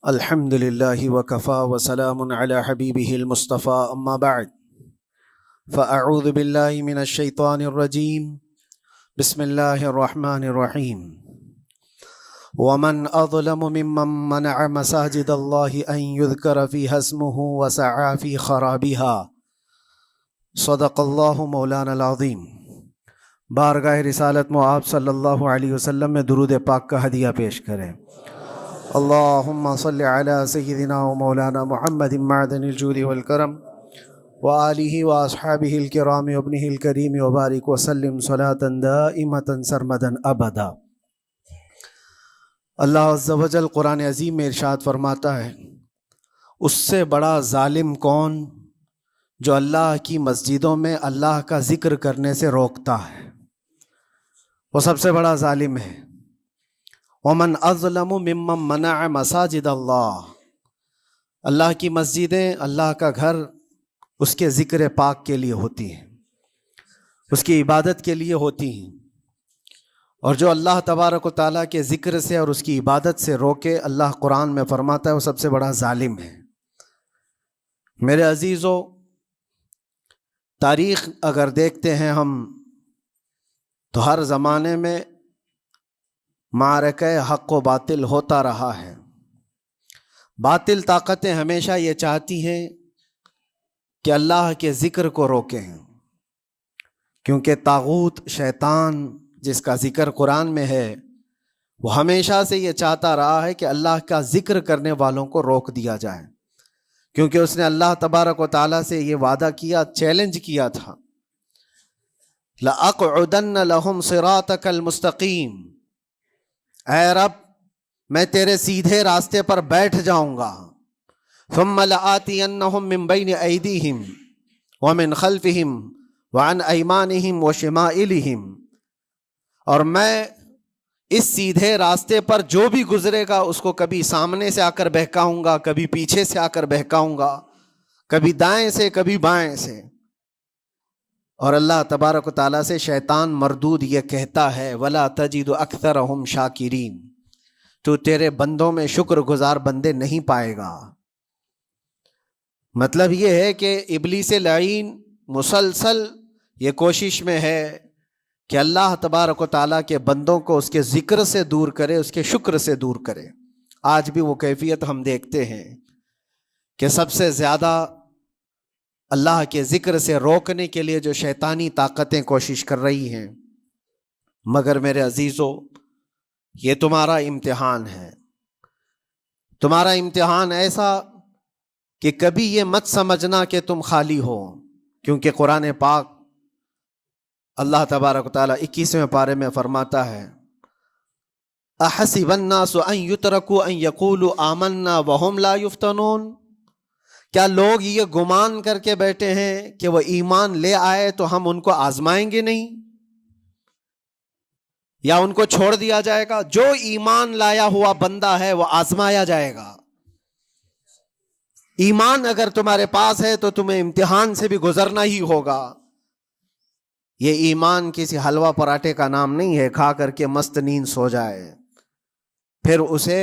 الحمد لله وكفى وسلام على حبيبه المصطفى أما بعد فأعوذ بالله من الشيطان الرجيم بسم الله الرحمن الرحيم ومن أظلم ممن منع مساجد الله أن يذكر فيها اسمه وسعى في خرابها صدق الله مولانا العظيم۔ بارگاہ رسالت میں آپ صلی اللہ علیہ وسلم میں درود پاک کا ہدیہ پیش کریں۔ اللہم صلی علی سیدنا و مولانا محمد معدن الجود والکرم وآلہ واصحابہ الکرام وابنہ الکریم وبارک وسلم صلاة دائمة سرمدا ابدا۔ اللہ عز و جل قرآن عظیم میں ارشاد فرماتا ہے، اس سے بڑا ظالم کون جو اللہ کی مسجدوں میں اللہ کا ذکر کرنے سے روکتا ہے، وہ سب سے بڑا ظالم ہے۔ ومن اظلم ممن منع مساجد اللہ، اللہ کی مسجدیں، اللہ کا گھر اس کے ذکر پاک کے لیے ہوتی ہیں، اس کی عبادت کے لیے ہوتی ہیں، اور جو اللہ تبارک و تعالیٰ کے ذکر سے اور اس کی عبادت سے روکے، اللہ قرآن میں فرماتا ہے وہ سب سے بڑا ظالم ہے۔ میرے عزیزو، تاریخ اگر دیکھتے ہیں ہم تو ہر زمانے میں معرکہ حق و باطل ہوتا رہا ہے۔ باطل طاقتیں ہمیشہ یہ چاہتی ہیں کہ اللہ کے ذکر کو روکیں، کیونکہ طاغوت شیطان جس کا ذکر قرآن میں ہے وہ ہمیشہ سے یہ چاہتا رہا ہے کہ اللہ کا ذکر کرنے والوں کو روک دیا جائے، کیونکہ اس نے اللہ تبارک و تعالیٰ سے یہ وعدہ کیا، چیلنج کیا تھا، لَأَقْعُدَنَّ لَهُمْ صِرَاطَكَ الْمُسْتَقِيمِ، اے رب میں تیرے سیدھے راستے پر بیٹھ جاؤں گا، ثُمَّ لَآتِيَنَّهُمْ مِنْ بَيْنِ أَيْدِيهِمْ وَمِنْ خَلْفِهِمْ وَعَنْ أَيْمَانِهِمْ وَشِمَائِلِهِمْ، اور میں اس سیدھے راستے پر جو بھی گزرے گا اس کو کبھی سامنے سے آ کر بہکاؤں گا، کبھی پیچھے سے آ کر بہکاؤں گا، کبھی دائیں سے کبھی بائیں سے۔ اور اللہ تبارک و تعالیٰ سے شیطان مردود یہ کہتا ہے، وَلَا تَجِدُ أَكْثَرَهُمْ شَاكِرِينَ، تو تیرے بندوں میں شکر گزار بندے نہیں پائے گا۔ مطلب یہ ہے کہ ابلیس لعین مسلسل یہ کوشش میں ہے کہ اللہ تبارک و تعالیٰ کے بندوں کو اس کے ذکر سے دور کرے، اس کے شکر سے دور کرے۔ آج بھی وہ کیفیت ہم دیکھتے ہیں کہ سب سے زیادہ اللہ کے ذکر سے روکنے کے لیے جو شیطانی طاقتیں کوشش کر رہی ہیں، مگر میرے عزیزو یہ تمہارا امتحان ہے، تمہارا امتحان ایسا کہ کبھی یہ مت سمجھنا کہ تم خالی ہو، کیونکہ قرآن پاک اللہ تبارک و تعالیٰ 21ویں پارے میں فرماتا ہے، احسب الناس ان یترکوا ان یقولوا آمنا وهم لا یفتنون، کیا لوگ یہ گمان کر کے بیٹھے ہیں کہ وہ ایمان لے آئے تو ہم ان کو آزمائیں گے نہیں، یا ان کو چھوڑ دیا جائے گا؟ جو ایمان لایا ہوا بندہ ہے وہ آزمایا جائے گا۔ ایمان اگر تمہارے پاس ہے تو تمہیں امتحان سے بھی گزرنا ہی ہوگا۔ یہ ایمان کسی حلوہ پراٹھے کا نام نہیں ہے، کھا کر کے مست نیند سو جائے، پھر اسے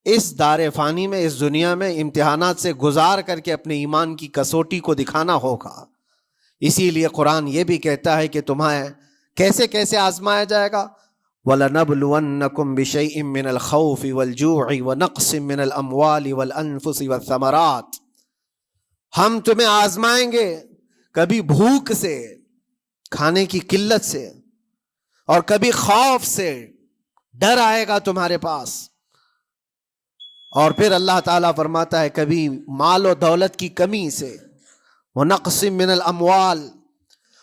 اس دار فانی میں، اس دنیا میں امتحانات سے گزار کر کے اپنے ایمان کی کسوٹی کو دکھانا ہوگا۔ اسی لیے قرآن یہ بھی کہتا ہے کہ تمہیں کیسے کیسے آزمایا جائے گا، وَلَنَبْلُوَنَّكُمْ بِشَيْءٍ مِّنَ الْخَوْفِ وَالْجُوعِ وَنَقْصٍ مِّنَ الْأَمْوَالِ وَالْأَنفُسِ وَالثَّمَرَاتِ، ہم تمہیں آزمائیں گے کبھی بھوک سے، کھانے کی قلت سے، اور کبھی خوف سے، ڈر آئے گا تمہارے پاس، اور پھر اللہ تعالیٰ فرماتا ہے کبھی مال و دولت کی کمی سے، وَنَقْصٍ مِّنَ الْأَمْوَالِ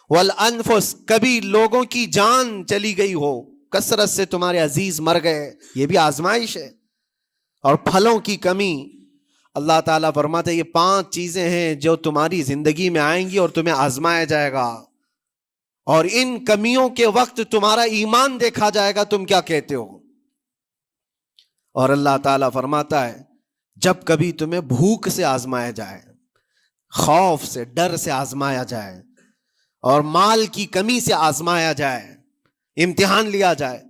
وَالْأَنفُسِ، کبھی لوگوں کی جان چلی گئی ہو، کثرت سے تمہارے عزیز مر گئے، یہ بھی آزمائش ہے، اور پھلوں کی کمی۔ اللہ تعالیٰ فرماتا ہے یہ 5 چیزیں ہیں جو تمہاری زندگی میں آئیں گی اور تمہیں آزمایا جائے گا، اور ان کمیوں کے وقت تمہارا ایمان دیکھا جائے گا، تم کیا کہتے ہو۔ اور اللہ تعالیٰ فرماتا ہے جب کبھی تمہیں بھوک سے آزمایا جائے، خوف سے، ڈر سے آزمایا جائے، اور مال کی کمی سے آزمایا جائے، امتحان لیا جائے،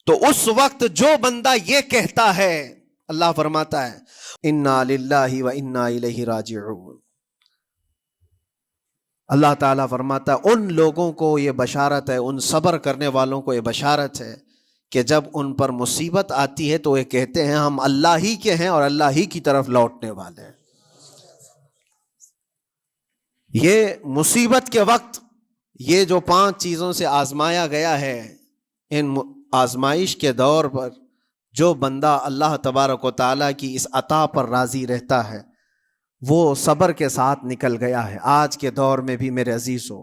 تو اس وقت جو بندہ یہ کہتا ہے اللہ فرماتا ہے انا للہ و انا الیہ راجعون. اللہ تعالیٰ فرماتا ہے ان لوگوں کو یہ بشارت ہے، ان صبر کرنے والوں کو یہ بشارت ہے کہ جب ان پر مصیبت آتی ہے تو یہ کہتے ہیں ہم اللہ ہی کے ہیں اور اللہ ہی کی طرف لوٹنے والے ہیں. یہ مصیبت کے وقت یہ جو 5 چیزوں سے آزمایا گیا ہے، ان آزمائش کے دور پر جو بندہ اللہ تبارک و تعالیٰ کی اس عطا پر راضی رہتا ہے وہ صبر کے ساتھ نکل گیا ہے. آج کے دور میں بھی میرے عزیزو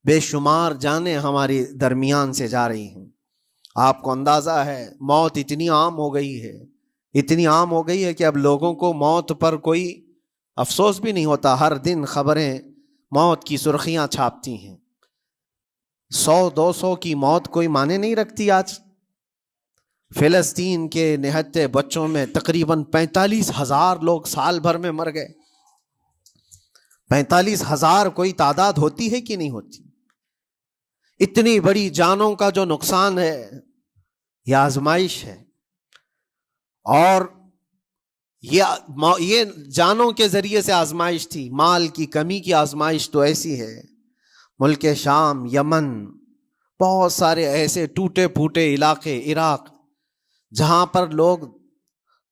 بے شمار جانیں ہماری درمیان سے جا رہی ہیں. آپ کو اندازہ ہے موت اتنی عام ہو گئی ہے، اتنی عام ہو گئی ہے کہ اب لوگوں کو موت پر کوئی افسوس بھی نہیں ہوتا. ہر دن خبریں موت کی سرخیاں چھاپتی ہیں. 100-200 کی موت کوئی معنی نہیں رکھتی. آج فلسطین کے نہتے بچوں میں تقریباً 45,000 لوگ سال بھر میں مر گئے. 45,000 کوئی تعداد ہوتی ہے کہ نہیں ہوتی؟ اتنی بڑی جانوں کا جو نقصان ہے یہ آزمائش ہے. اور یہ جانوں کے ذریعے سے آزمائش تھی. مال کی کمی کی آزمائش تو ایسی ہے، ملک شام، یمن، بہت سارے ایسے ٹوٹے پھوٹے علاقے، عراق، جہاں پر لوگ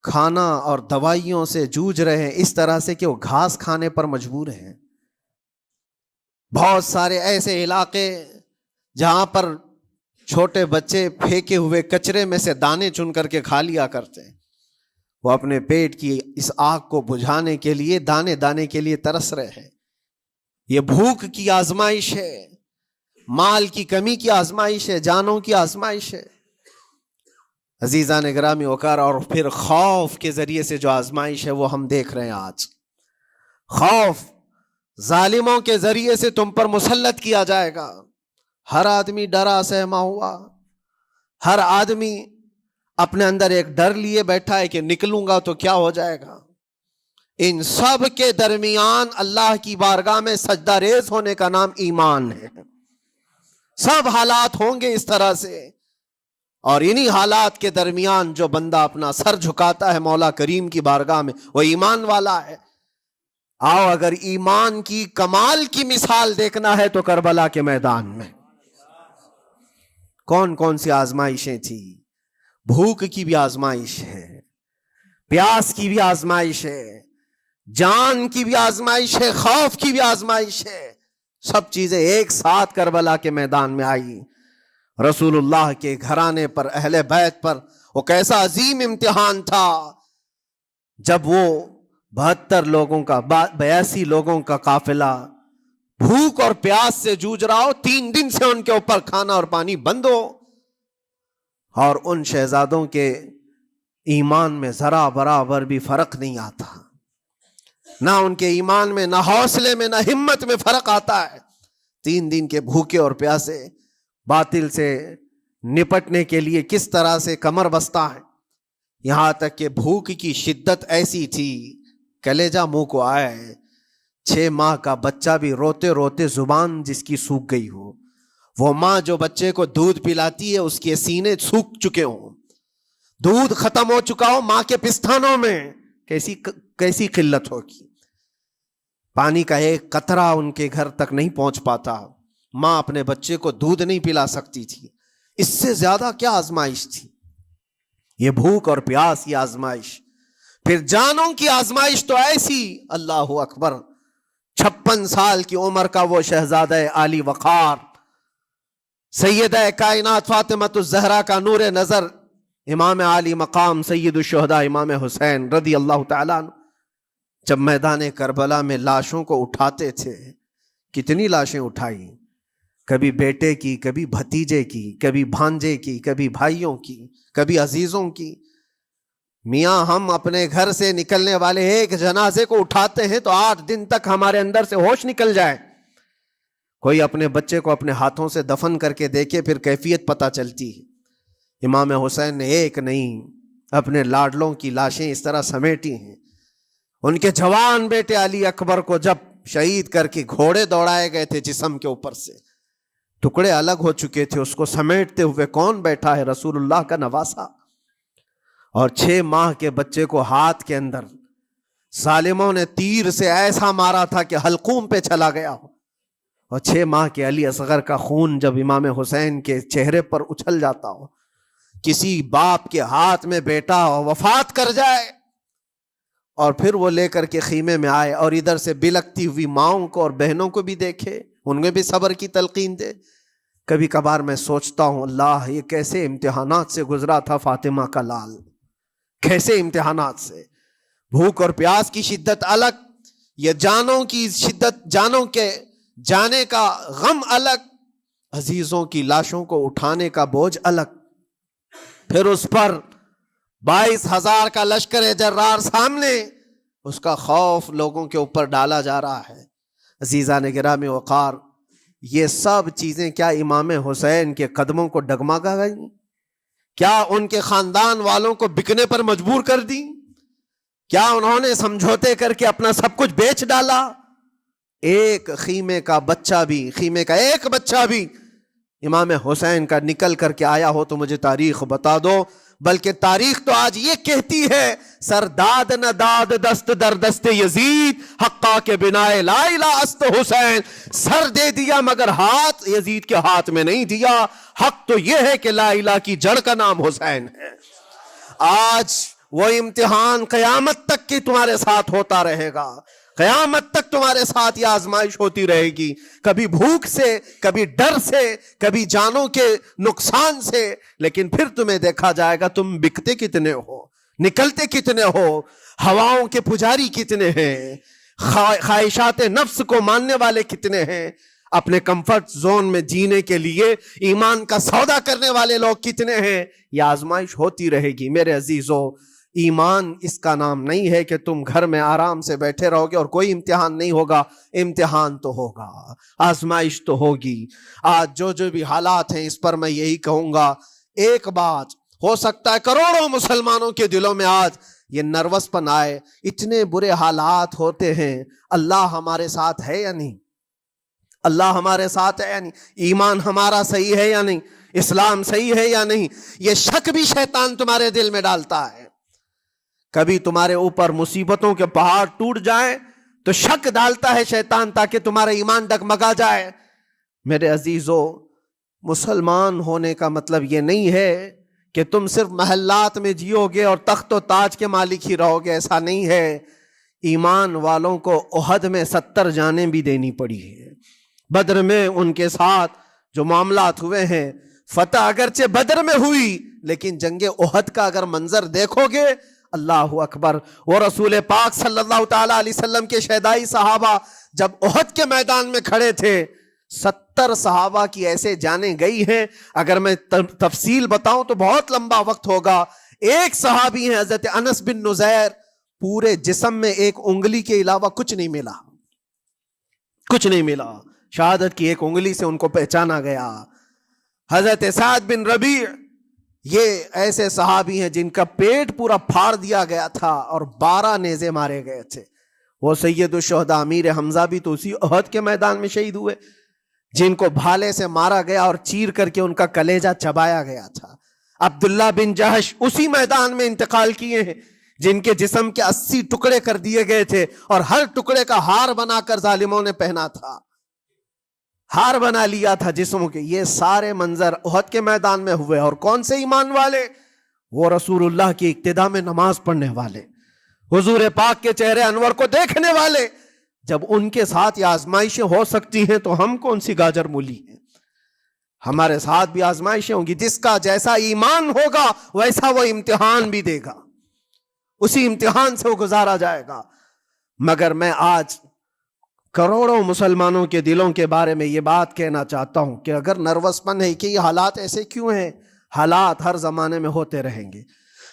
کھانا اور دوائیوں سے جوجھ رہے ہیں اس طرح سے کہ وہ گھاس کھانے پر مجبور ہیں. بہت سارے ایسے علاقے جہاں پر چھوٹے بچے پھینکے ہوئے کچرے میں سے دانے چن کر کے کھا لیا کرتے ہیں. وہ اپنے پیٹ کی اس آگ کو بجھانے کے لیے دانے دانے کے لیے ترس رہے ہیں. یہ بھوک کی آزمائش ہے، مال کی کمی کی آزمائش ہے، جانوں کی آزمائش ہے. عزیزان گرامی وقار، اور پھر خوف کے ذریعے سے جو آزمائش ہے وہ ہم دیکھ رہے ہیں آج. خوف ظالموں کے ذریعے سے تم پر مسلط کیا جائے گا. ہر آدمی ڈرا سہما ہوا، ہر آدمی اپنے اندر ایک ڈر لیے بیٹھا ہے کہ نکلوں گا تو کیا ہو جائے گا. ان سب کے درمیان اللہ کی بارگاہ میں سجدہ ریز ہونے کا نام ایمان ہے. سب حالات ہوں گے اس طرح سے، اور انہی حالات کے درمیان جو بندہ اپنا سر جھکاتا ہے مولا کریم کی بارگاہ میں وہ ایمان والا ہے. آؤ اگر ایمان کی کمال کی مثال دیکھنا ہے تو کربلا کے میدان میں کون کون سی آزمائشیں تھیں. بھوک کی بھی آزمائش ہے، پیاس کی بھی آزمائش ہے، جان کی بھی آزمائش ہے، خوف کی بھی آزمائش ہے. سب چیزیں ایک ساتھ کربلا کے میدان میں آئی. رسول اللہ کے گھرانے پر، اہل بیت پر وہ کیسا عظیم امتحان تھا جب وہ 72 لوگوں کا 82 لوگوں کا قافلہ بھوک اور پیاس سے جوجھ رہا ہو. 3 دن سے ان کے اوپر کھانا اور پانی بند ہو، اور ان شہزادوں کے ایمان میں ذرا برابر بھی فرق نہیں آتا. نہ ان کے ایمان میں، نہ حوصلے میں، نہ ہمت میں فرق آتا ہے. 3 دن کے بھوکے اور پیاسے باطل سے نپٹنے کے لیے کس طرح سے کمر بستہ ہے. یہاں تک کہ بھوک کی شدت ایسی تھی کلیجہ منہ کو آئے. 6 ماہ کا بچہ بھی روتے روتے زبان جس کی سوکھ گئی ہو، وہ ماں جو بچے کو دودھ پلاتی ہے اس کے سینے سوکھ چکے ہوں، دودھ ختم ہو چکا ہو ماں کے پستانوں میں، کیسی قلت ہوگی. پانی کا ایک قطرہ ان کے گھر تک نہیں پہنچ پاتا. ماں اپنے بچے کو دودھ نہیں پلا سکتی تھی. اس سے زیادہ کیا آزمائش تھی یہ بھوک اور پیاس کی آزمائش. پھر جانوں کی آزمائش تو ایسی، اللہ اکبر. 56 سال کی عمر کا وہ شہزادہ عالی وقار، سیدہ کائنات فاطمۃ الزہرا کا نور نظر، امام عالی مقام سید الشہداء امام حسین رضی اللہ تعالیٰ عنہ، جب میدان کربلا میں لاشوں کو اٹھاتے تھے، کتنی لاشیں اٹھائی، کبھی بیٹے کی، کبھی بھتیجے کی، کبھی بھانجے کی، کبھی بھائیوں کی، کبھی عزیزوں کی. میاں ہم اپنے گھر سے نکلنے والے ایک جنازے کو اٹھاتے ہیں تو 8 دن تک ہمارے اندر سے ہوش نکل جائے. کوئی اپنے بچے کو اپنے ہاتھوں سے دفن کر کے دیکھے پھر کیفیت پتہ چلتی ہے. امام حسین نے ایک نہیں اپنے لاڈلوں کی لاشیں اس طرح سمیٹی ہیں. ان کے جوان بیٹے علی اکبر کو جب شہید کر کے گھوڑے دوڑائے گئے تھے جسم کے اوپر سے، ٹکڑے الگ ہو چکے تھے، اس کو سمیٹتے ہوئے کون بیٹھا ہے؟ رسول اللہ کا نواسا. اور 6 ماہ کے بچے کو ہاتھ کے اندر ظالموں نے تیر سے ایسا مارا تھا کہ حلقوم پہ چلا گیا ہو، اور 6 ماہ کے علی اصغر کا خون جب امام حسین کے چہرے پر اچھل جاتا ہو، کسی باپ کے ہاتھ میں بیٹا وفات کر جائے اور پھر وہ لے کر کے خیمے میں آئے اور ادھر سے بلکتی ہوئی ماؤں کو اور بہنوں کو بھی دیکھے، ان میں بھی صبر کی تلقین دے. کبھی کبھار میں سوچتا ہوں اللہ یہ کیسے امتحانات سے گزرا تھا فاطمہ کا لال، کیسے امتحانات سے. بھوک اور پیاس کی شدت الگ، یہ جانوں کی شدت، جانوں کے جانے کا غم الگ، عزیزوں کی لاشوں کو اٹھانے کا بوجھ الگ، پھر اس پر 22,000 کا لشکر جرار سامنے، اس کا خوف لوگوں کے اوپر ڈالا جا رہا ہے. عزیزان گرامی وقار، یہ سب چیزیں کیا امام حسین کے قدموں کو ڈگمگا گئیں؟ کیا ان کے خاندان والوں کو بکنے پر مجبور کر دی؟ کیا انہوں نے سمجھوتے کر کے اپنا سب کچھ بیچ ڈالا؟ ایک خیمے کا بچہ بھی، خیمے کا ایک بچہ بھی امام حسین کا نکل کر کے آیا ہو تو مجھے تاریخ بتا دو. بلکہ تاریخ تو آج یہ کہتی ہے سرداد نہ داد دست در دست یزید، حقا کے بنا لا الہ است حسین. سر دے دیا مگر ہاتھ یزید کے ہاتھ میں نہیں دیا. حق تو یہ ہے کہ لا الہ کی جڑ کا نام حسین ہے. آج وہ امتحان قیامت تک کی تمہارے ساتھ ہوتا رہے گا، قیامت تک تمہارے ساتھ یہ آزمائش ہوتی رہے گی، کبھی بھوک سے، کبھی ڈر سے، کبھی جانوں کے نقصان سے. لیکن پھر تمہیں دیکھا جائے گا تم بکتے کتنے ہو، نکلتے کتنے ہو، ہواؤں کے پجاری کتنے ہیں، خواہشات نفس کو ماننے والے کتنے ہیں، اپنے کمفرٹ زون میں جینے کے لیے ایمان کا سودا کرنے والے لوگ کتنے ہیں. یہ آزمائش ہوتی رہے گی. میرے عزیزو، ایمان اس کا نام نہیں ہے کہ تم گھر میں آرام سے بیٹھے رہو گے اور کوئی امتحان نہیں ہوگا. امتحان تو ہوگا، آزمائش تو ہوگی. آج جو بھی حالات ہیں اس پر میں یہی کہوں گا، ایک بات ہو سکتا ہے کروڑوں مسلمانوں کے دلوں میں آج یہ نروس پن آئے، اتنے برے حالات ہوتے ہیں، اللہ ہمارے ساتھ ہے یا نہیں؟ اللہ ہمارے ساتھ ہے یا نہیں؟ ایمان ہمارا صحیح ہے یا نہیں؟ اسلام صحیح ہے یا نہیں؟ یہ شک بھی شیطان تمہارے دل میں ڈالتا ہے. کبھی تمہارے اوپر مصیبتوں کے پہاڑ ٹوٹ جائیں تو شک ڈالتا ہے شیطان تاکہ تمہارا ایمان ڈگمگا جائے. میرے عزیزو، مسلمان ہونے کا مطلب یہ نہیں ہے کہ تم صرف محلات میں جیو گے اور تخت و تاج کے مالک ہی رہو گے، ایسا نہیں ہے. ایمان والوں کو احد میں 70 جانیں بھی دینی پڑی ہے. بدر میں ان کے ساتھ جو معاملات ہوئے ہیں، فتح اگرچہ بدر میں ہوئی لیکن جنگ احد کا اگر منظر دیکھو گے، اللہ اکبر. وہ رسول پاک صلی اللہ تعالی علیہ وسلم کے شہدائی صحابہ جب احد کے میدان میں کھڑے تھے، 70 صحابہ کی ایسے جانیں گئی ہیں. اگر میں تفصیل بتاؤں تو بہت لمبا وقت ہوگا. ایک صحابی ہیں حضرت انس بن نزیر، پورے جسم میں ایک انگلی کے علاوہ کچھ نہیں ملا، کچھ نہیں ملا. شہادت کی ایک انگلی سے ان کو پہچانا گیا. حضرت سعد بن ربیع، یہ ایسے صحابی ہیں جن کا پیٹ پورا پھاڑ دیا گیا تھا اور 12 نیزے مارے گئے تھے. وہ سید الشہداء امیر حمزہ بھی تو اسی احد کے میدان میں شہید ہوئے، جن کو بھالے سے مارا گیا اور چیر کر کے ان کا کلیجہ چبایا گیا تھا. عبداللہ بن جہش اسی میدان میں انتقال کیے ہیں، جن کے جسم کے 80 ٹکڑے کر دیے گئے تھے اور ہر ٹکڑے کا ہار بنا کر ظالموں نے پہنا تھا، ہار بنا لیا تھا جسموں کے. یہ سارے منظر احد کے میدان میں ہوئے. اور کون سے ایمان والے؟ وہ رسول اللہ کی اقتداء میں نماز پڑھنے والے، حضور پاک کے چہرے انور کو دیکھنے والے. جب ان کے ساتھ یہ آزمائشیں ہو سکتی ہیں تو ہم کون سی گاجر مولی ہیں؟ ہمارے ساتھ بھی آزمائشیں ہوں گی. جس کا جیسا ایمان ہوگا ویسا وہ امتحان بھی دے گا، اسی امتحان سے وہ گزارا جائے گا. مگر میں آج کروڑوں مسلمانوں کے دلوں کے بارے میں یہ بات کہنا چاہتا ہوں کہ اگر نروس پن ہے کہ یہ حالات ایسے کیوں ہیں، حالات ہر زمانے میں ہوتے رہیں گے.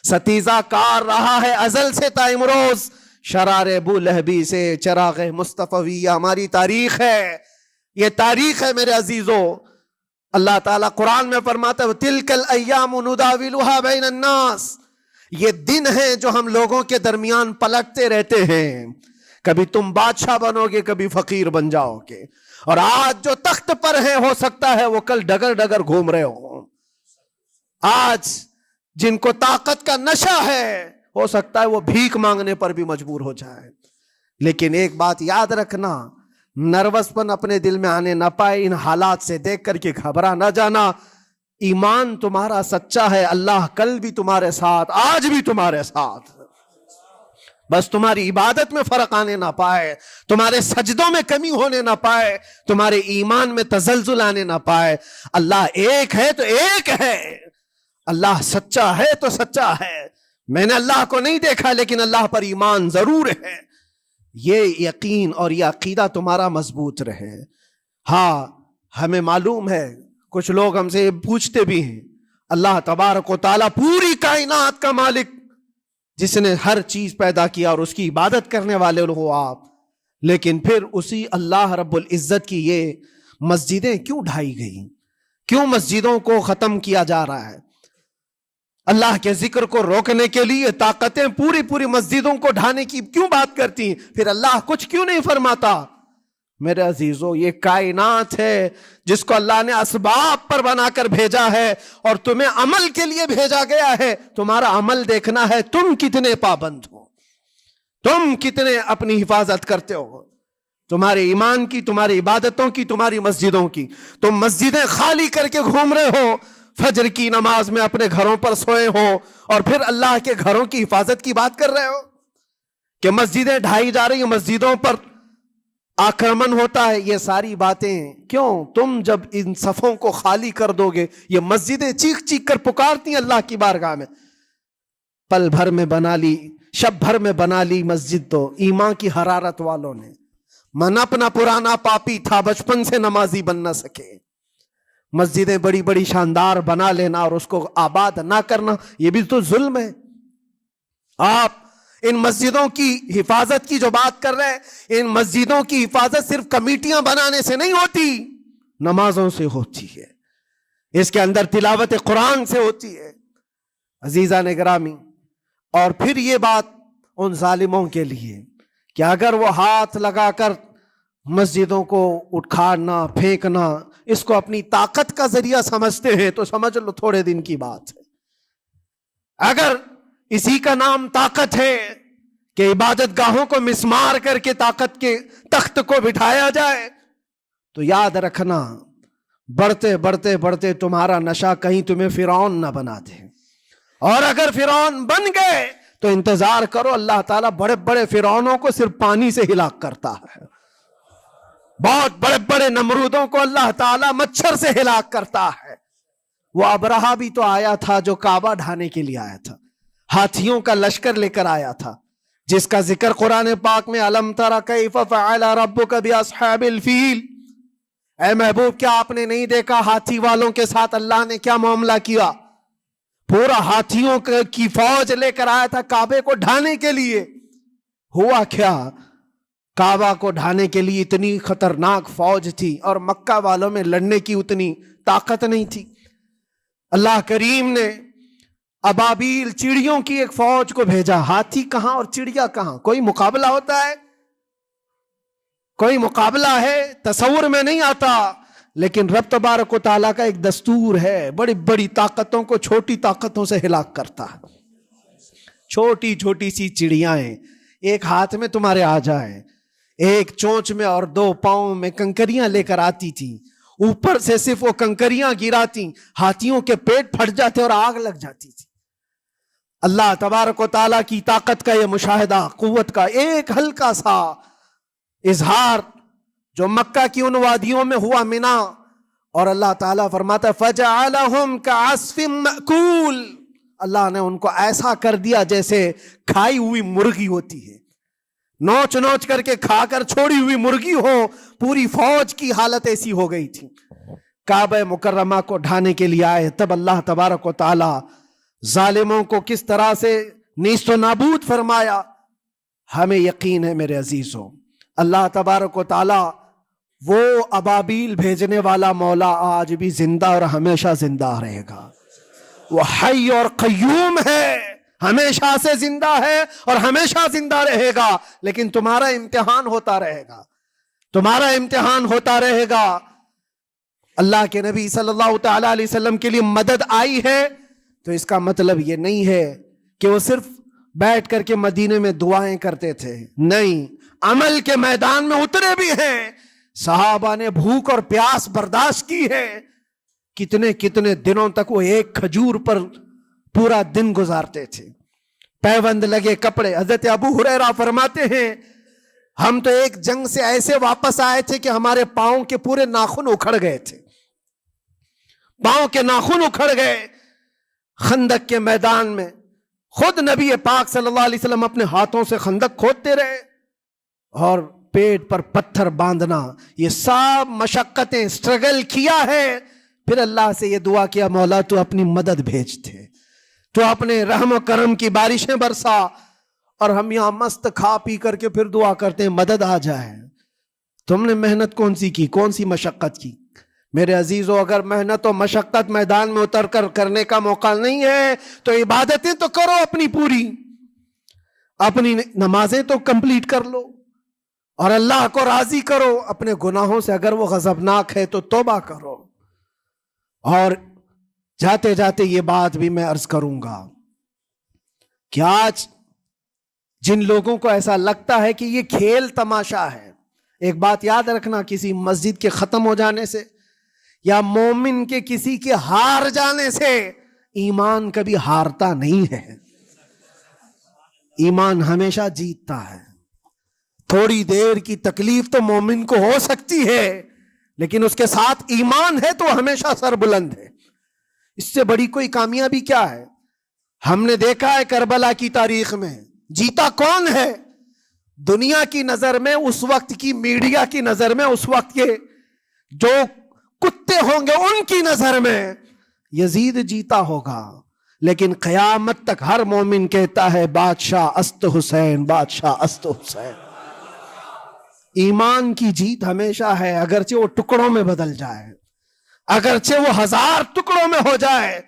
ستیزہ کار رہا ہے ازل سے تا امروز، شرار ابو لہبی سے چراغ مصطفی. ہماری تاریخ ہے، یہ تاریخ ہے میرے عزیزو. اللہ تعالیٰ قرآن میں فرماتا ہے تِلْكَ الْأَيَّامُ نُدَاوِلُهَا بَيْنَ النَّاسِ، یہ دن ہیں جو ہم لوگوں کے درمیان پلٹتے رہتے ہیں. کبھی تم بادشاہ بنو گے، کبھی فقیر بن جاؤ گے. اور آج جو تخت پر ہیں ہو سکتا ہے وہ کل ڈگر ڈگر گھوم رہے ہوں. آج جن کو طاقت کا نشہ ہے، ہو سکتا ہے وہ بھیک مانگنے پر بھی مجبور ہو جائے. لیکن ایک بات یاد رکھنا، نروس پن اپنے دل میں آنے نہ پائے. ان حالات سے دیکھ کر کے گھبرا نہ جانا. ایمان تمہارا سچا ہے، اللہ کل بھی تمہارے ساتھ، آج بھی تمہارے ساتھ. بس تمہاری عبادت میں فرق آنے نہ پائے، تمہارے سجدوں میں کمی ہونے نہ پائے، تمہارے ایمان میں تزلزل آنے نہ پائے. اللہ ایک ہے تو ایک ہے، اللہ سچا ہے تو سچا ہے. میں نے اللہ کو نہیں دیکھا لیکن اللہ پر ایمان ضرور ہے. یہ یقین اور یہ عقیدہ تمہارا مضبوط رہے. ہاں ہمیں معلوم ہے، کچھ لوگ ہم سے پوچھتے بھی ہیں، اللہ تبارک و تعالیٰ پوری کائنات کا مالک، جس نے ہر چیز پیدا کیا اور اس کی عبادت کرنے والے ہو آپ، لیکن پھر اسی اللہ رب العزت کی یہ مسجدیں کیوں ڈھائی گئی؟ کیوں مسجدوں کو ختم کیا جا رہا ہے؟ اللہ کے ذکر کو روکنے کے لیے طاقتیں پوری مسجدوں کو ڈھانے کی کیوں بات کرتی ہیں؟ پھر اللہ کچھ کیوں نہیں فرماتا؟ میرے عزیزو، یہ کائنات ہے جس کو اللہ نے اسباب پر بنا کر بھیجا ہے اور تمہیں عمل کے لیے بھیجا گیا ہے. تمہارا عمل دیکھنا ہے، تم کتنے پابند ہو، تم کتنے اپنی حفاظت کرتے ہو، تمہارے ایمان کی، تمہاری عبادتوں کی، تمہاری مسجدوں کی. تم مسجدیں خالی کر کے گھوم رہے ہو، فجر کی نماز میں اپنے گھروں پر سوئے ہو، اور پھر اللہ کے گھروں کی حفاظت کی بات کر رہے ہو کہ مسجدیں ڈھائی جا رہی ہیں، مسجدوں پر آکرمن ہوتا ہے. یہ ساری باتیں کیوں؟ تم جب ان صفوں کو خالی کر دو گے، یہ مسجدیں چیخ چیخ کر پکارتی ہیں اللہ کی بارگاہ میں. پل بھر میں بنا لی، شب بھر میں بنا لی مسجد تو ایمان کی حرارت والوں نے. من اپنا پرانا پاپی تھا، بچپن سے نمازی بن نہ سکے. مسجدیں بڑی بڑی شاندار بنا لینا اور اس کو آباد نہ کرنا، یہ بھی تو ظلم ہے. آپ ان مسجدوں کی حفاظت کی جو بات کر رہے ہیں، ان مسجدوں کی حفاظت صرف کمیٹیاں بنانے سے نہیں ہوتی، نمازوں سے ہوتی ہے، اس کے اندر تلاوت قرآن سے ہوتی ہے. عزیزان گرامی، اور پھر یہ بات ان ظالموں کے لیے کہ اگر وہ ہاتھ لگا کر مسجدوں کو اٹھانا پھینکنا اس کو اپنی طاقت کا ذریعہ سمجھتے ہیں تو سمجھ لو تھوڑے دن کی بات ہے. اگر اسی کا نام طاقت ہے کہ عبادت گاہوں کو مسمار کر کے طاقت کے تخت کو بٹھایا جائے، تو یاد رکھنا بڑھتے بڑھتے بڑھتے تمہارا نشہ کہیں تمہیں فرعون نہ بنا دے. اور اگر فرعون بن گئے تو انتظار کرو، اللہ تعالیٰ بڑے بڑے فرعونوں کو صرف پانی سے ہلاک کرتا ہے. بہت بڑے بڑے نمرودوں کو اللہ تعالیٰ مچھر سے ہلاک کرتا ہے. وہ ابرہہ بھی تو آیا تھا جو کعبہ ڈھانے کے لیے آیا تھا، ہاتھیوں کا لشکر لے کر آیا تھا، جس کا ذکر قرآن پاک میں الم تر کیف فعل ربک باصحاب الفیل. اے محبوب، کیا آپ نے نہیں دیکھا ہاتھی والوں کے ساتھ اللہ نے کیا معاملہ کیا؟ پورا ہاتھیوں کی فوج لے کر آیا تھا کعبے کو ڈھانے کے لیے. ہوا کیا؟ کعبہ کو ڈھانے کے لیے اتنی خطرناک فوج تھی اور مکہ والوں میں لڑنے کی اتنی طاقت نہیں تھی. اللہ کریم نے ابابیل چڑیوں کی ایک فوج کو بھیجا. ہاتھی کہاں اور چڑیا کہاں؟ کوئی مقابلہ ہوتا ہے؟ کوئی مقابلہ ہے؟ تصور میں نہیں آتا. لیکن رب تبارک و تعالیٰ کا ایک دستور ہے، بڑی بڑی طاقتوں کو چھوٹی طاقتوں سے ہلاک کرتا ہے. چھوٹی چھوٹی سی چڑیاں ایک ہاتھ میں تمہارے آ جائیں، ایک چونچ میں اور دو پاؤں میں کنکریاں لے کر آتی تھی، اوپر سے صرف وہ کنکریاں گراتی، ہاتھیوں کے پیٹ پھٹ جاتے اور آگ لگ جاتی تھی. اللہ تبارک و تعالیٰ کی طاقت کا یہ مشاہدہ، قوت کا ایک ہلکا سا اظہار جو مکہ کی ان وادیوں میں ہوا منا، اور اللہ تعالیٰ فرماتا ہے فَجَعَلَهُمْ كَعَصْفٍ مَأْكُولٍ. اللہ نے ان کو ایسا کر دیا جیسے کھائی ہوئی مرغی ہوتی ہے، نوچ نوچ کر کے کھا کر چھوڑی ہوئی مرغی ہو. پوری فوج کی حالت ایسی ہو گئی تھی. کعبہ مکرمہ کو ڈھانے کے لیے آئے، تب اللہ تبارک و تعالی ظالموں کو کس طرح سے نیست و نابود فرمایا. ہمیں یقین ہے میرے عزیزوں، اللہ تبارک و تعالی وہ ابابیل بھیجنے والا مولا آج بھی زندہ اور ہمیشہ زندہ رہے گا. وہ حی اور قیوم ہے، ہمیشہ سے زندہ ہے اور ہمیشہ زندہ رہے گا. لیکن تمہارا امتحان ہوتا رہے گا، تمہارا امتحان ہوتا رہے گا. اللہ کے نبی صلی اللہ تعالی علیہ وسلم کے لیے مدد آئی ہے تو اس کا مطلب یہ نہیں ہے کہ وہ صرف بیٹھ کر کے مدینے میں دعائیں کرتے تھے، نہیں، عمل کے میدان میں اترے بھی ہیں۔ صحابہ نے بھوک اور پیاس برداشت کی ہے، کتنے کتنے دنوں تک وہ ایک کھجور پر پورا دن گزارتے تھے، پیوند لگے کپڑے۔ حضرت ابو ہریرہ فرماتے ہیں ہم تو ایک جنگ سے ایسے واپس آئے تھے کہ ہمارے پاؤں کے پورے ناخن اکھڑ گئے تھے، پاؤں کے ناخن اکھڑ گئے۔ خندق کے میدان میں خود نبی پاک صلی اللہ علیہ وسلم اپنے ہاتھوں سے خندق کھودتے رہے، اور پیٹ پر پتھر باندھنا، یہ سب مشقتیں، سٹرگل کیا ہے۔ پھر اللہ سے یہ دعا کیا مولا تو اپنی مدد بھیجتے، تو اپنے رحم و کرم کی بارشیں برسا، اور ہم یہاں مست کھا پی کر کے پھر دعا کرتے ہیں مدد آ جائے۔ تم نے محنت کون سی کی، کون سی مشقت کی؟ میرے عزیزو، اگر محنت و مشقت میدان میں اتر کر کرنے کا موقع نہیں ہے تو عبادتیں تو کرو اپنی پوری، اپنی نمازیں تو کمپلیٹ کر لو، اور اللہ کو راضی کرو۔ اپنے گناہوں سے اگر وہ غضبناک ہے تو توبہ کرو۔ اور جاتے جاتے یہ بات بھی میں عرض کروں گا کہ آج جن لوگوں کو ایسا لگتا ہے کہ یہ کھیل تماشا ہے، ایک بات یاد رکھنا، کسی مسجد کے ختم ہو جانے سے یا مومن کے کسی کے ہار جانے سے ایمان کبھی ہارتا نہیں ہے، ایمان ہمیشہ جیتتا ہے۔ تھوڑی دیر کی تکلیف تو مومن کو ہو سکتی ہے، لیکن اس کے ساتھ ایمان ہے تو ہمیشہ سر بلند ہے۔ اس سے بڑی کوئی کامیابی کیا ہے؟ ہم نے دیکھا ہے کربلا کی تاریخ میں جیتا کون ہے؟ دنیا کی نظر میں، اس وقت کی میڈیا کی نظر میں، اس وقت کے جو کتے ہوں گے ان کی نظر میں یزید جیتا ہوگا، لیکن قیامت تک ہر مومن کہتا ہے بادشاہ است حسین، بادشاہ است حسین۔ ایمان کی جیت ہمیشہ ہے، اگرچہ وہ ٹکڑوں میں بدل جائے، اگرچہ وہ 1000 ٹکڑوں میں ہو جائے۔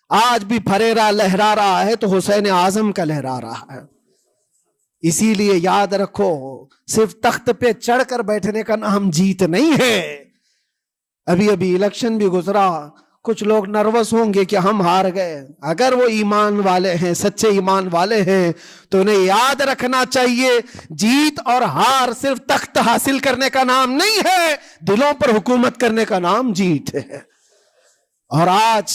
آج بھی پھریرا لہرا رہا ہے تو حسین اعظم کا لہرا رہا ہے۔ اسی لیے یاد رکھو، صرف تخت پہ چڑھ کر بیٹھنے کا نام جیت نہیں ہے۔ ابھی الیکشن بھی گزرا، کچھ لوگ نروس ہوں گے کہ ہم ہار گئے۔ اگر وہ ایمان والے ہیں، سچے ایمان والے ہیں، تو انہیں یاد رکھنا چاہیے جیت اور ہار صرف تخت حاصل کرنے کا نام نہیں ہے، دلوں پر حکومت کرنے کا نام جیت ہے۔ اور آج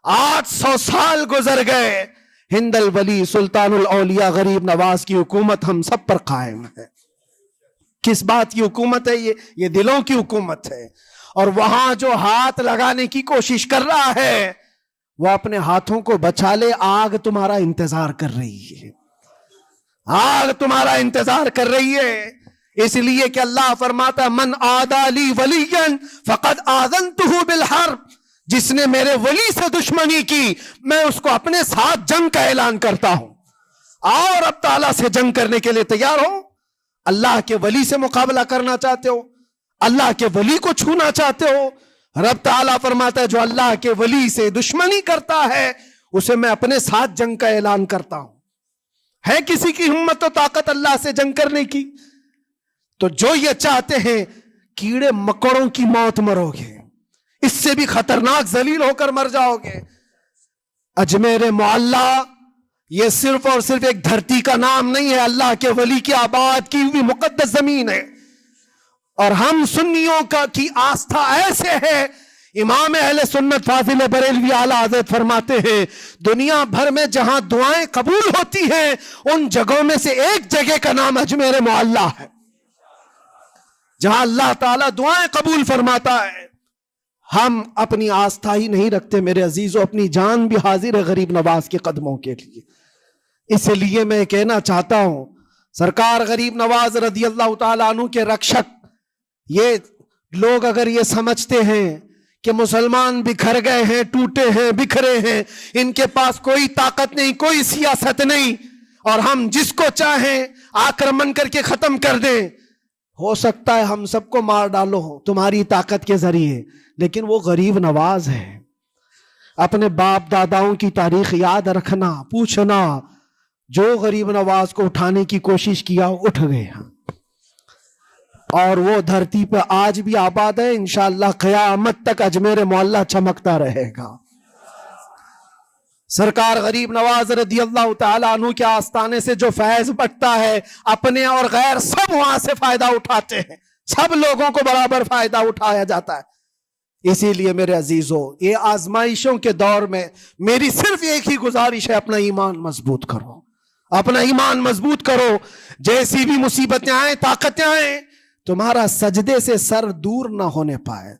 800 سال گزر گئے، ہند الولی سلطان الاولیاء غریب نواز کی حکومت ہم سب پر قائم ہے۔ کس بات کی حکومت ہے یہ دلوں کی حکومت ہے۔ اور وہاں جو ہاتھ لگانے کی کوشش کر رہا ہے وہ اپنے ہاتھوں کو بچا لے، آگ تمہارا انتظار کر رہی ہے، آگ تمہارا انتظار کر رہی ہے۔ اس لیے کہ اللہ فرماتا من عادی لی ولیا فقد آذنتہ بالحرب، جس نے میرے ولی سے دشمنی کی میں اس کو اپنے ساتھ جنگ کا اعلان کرتا ہوں۔ آؤ رب تعالیٰ سے جنگ کرنے کے لیے تیار ہو؟ اللہ کے ولی سے مقابلہ کرنا چاہتے ہو؟ اللہ کے ولی کو چھونا چاہتے ہو؟ رب تعالیٰ فرماتا ہے جو اللہ کے ولی سے دشمنی کرتا ہے اسے میں اپنے ساتھ جنگ کا اعلان کرتا ہوں۔ ہے کسی کی ہمت و طاقت اللہ سے جنگ کرنے کی؟ تو جو یہ چاہتے ہیں کیڑے مکوڑوں کی موت مرو گے، اس سے بھی خطرناک ذلیل ہو کر مر جاؤ گے۔ اجمیر معلیٰ یہ صرف اور صرف ایک دھرتی کا نام نہیں ہے، اللہ کے ولی کی آباد کی ہوئی مقدس زمین ہے۔ اور ہم سنیوں کی آستھا ایسے ہے، امام اہل سنت فاضل بریلوی اعلیٰ حضرت فرماتے ہیں دنیا بھر میں جہاں دعائیں قبول ہوتی ہیں ان جگہوں میں سے ایک جگہ کا نام اجمیر معلیٰ ہے، جہاں اللہ تعالیٰ دعائیں قبول فرماتا ہے۔ ہم اپنی آستھا ہی نہیں رکھتے میرے عزیزو، اپنی جان بھی حاضر ہے غریب نواز کے قدموں کے لیے۔ اس لیے میں کہنا چاہتا ہوں سرکار غریب نواز رضی اللہ تعالیٰ عنہ کے رکشک، یہ لوگ اگر یہ سمجھتے ہیں کہ مسلمان بکھر گئے ہیں، ٹوٹے ہیں، بکھرے ہیں، ان کے پاس کوئی طاقت نہیں، کوئی سیاست نہیں، اور ہم جس کو چاہیں آکرمن کر کے ختم کر دیں، ہو سکتا ہے ہم سب کو مار ڈالو تمہاری طاقت کے ذریعے، لیکن وہ غریب نواز ہے۔ اپنے باپ داداؤں کی تاریخ یاد رکھنا، پوچھنا، جو غریب نواز کو اٹھانے کی کوشش کیا اٹھ گیا، اور وہ دھرتی پہ آج بھی آباد ہے۔ انشاءاللہ قیامت تک اجمیر معلیٰ چمکتا رہے گا۔ سرکار غریب نواز رضی اللہ تعالیٰ عنہ کے آستانے سے جو فیض بٹتا ہے، اپنے اور غیر سب وہاں سے فائدہ اٹھاتے ہیں، سب لوگوں کو برابر فائدہ اٹھایا جاتا ہے۔ اسی لیے میرے عزیزو، یہ آزمائشوں کے دور میں میری صرف ایک ہی گزارش ہے، اپنا ایمان مضبوط کرو، اپنا ایمان مضبوط کرو۔ جیسی بھی مصیبتیں آئیں، طاقتیں آئیں، تمہارا سجدے سے سر دور نہ ہونے پائے،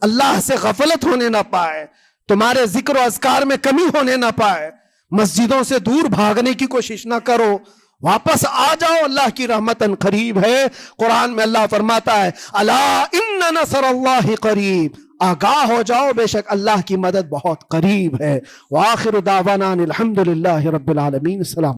اللہ سے غفلت ہونے نہ پائے، تمہارے ذکر و اذکار میں کمی ہونے نہ پائے، مسجدوں سے دور بھاگنے کی کوشش نہ کرو، واپس آ جاؤ، اللہ کی رحمت قریب ہے۔ قرآن میں اللہ فرماتا ہے الا ان نصر اللہ قریب، آگاہ ہو جاؤ، بے شک اللہ کی مدد بہت قریب ہے۔ وآخر دعوانا الحمدللہ رب العالمین۔ السلام۔